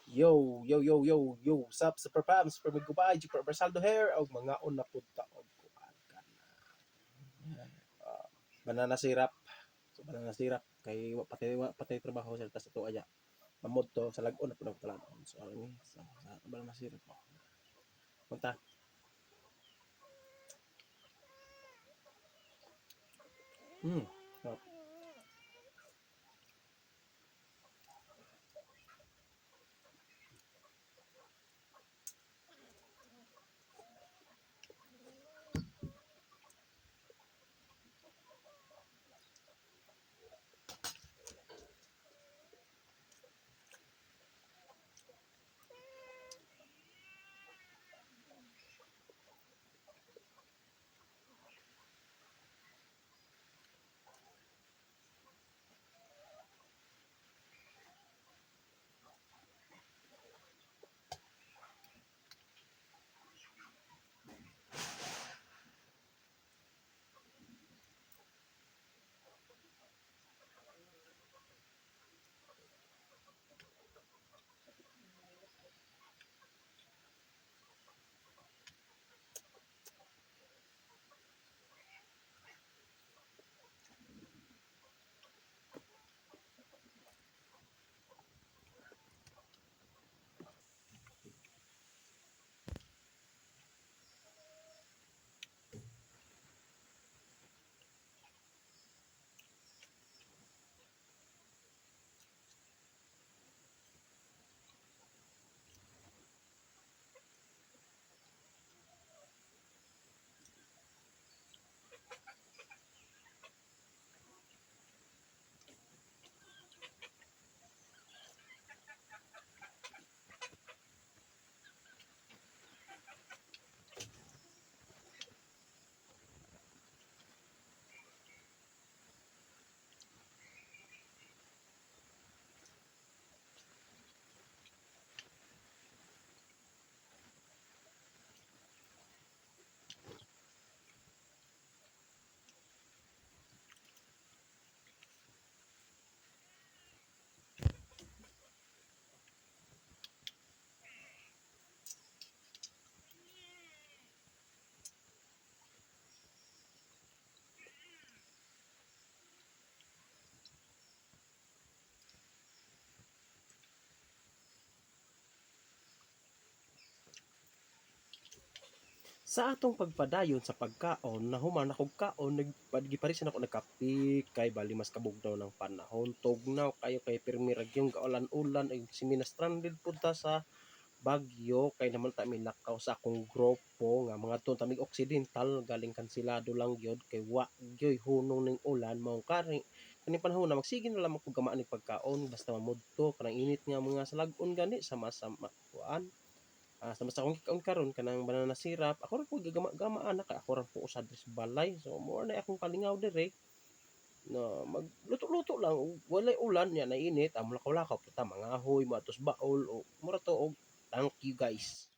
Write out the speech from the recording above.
Yo, yo, yo, yo, yo, sup, super fam, super magkubay, super Bersaldo hair, og mga una punta og kuan ka na. Banana syrup. So, banana syrup, kay wa patay trabaho sila, tas ito aya. Mamod to, sa lagon na po talan. So, ini, sa banana syrup mo. Punta. Hmm. Oh. Sa atong pagpadayon sa pagkaon, nahuman akong kaon, nagparisan ako nagkape, kay bali mas kabugnaw ng panahon, tugnaw kayo kay pirmi ragyong kaulan-ulan, ay simina stranded punta sa Baguio, kay naman ta milakaw sa akong grupo nga mga to tamig occidental, galing kansilado lang gyud kay wa gyoy hunong ning ulan mao kaning panahon na magsige na lang ako gamaan ning pagkaon basta mamudto kanang init nga mga salag-on gani sama-sama kuan. Sa akong gikaon karon kanang banana syrup, ako ra po gagama-gama ana kay ako ra po usad sa balay. So mao na akong kalingaw dire na magluto-luto lang ug walay ulan nya nainit, lakaw-lakaw ta mangahoy, matos baol o mura to og thank you guys.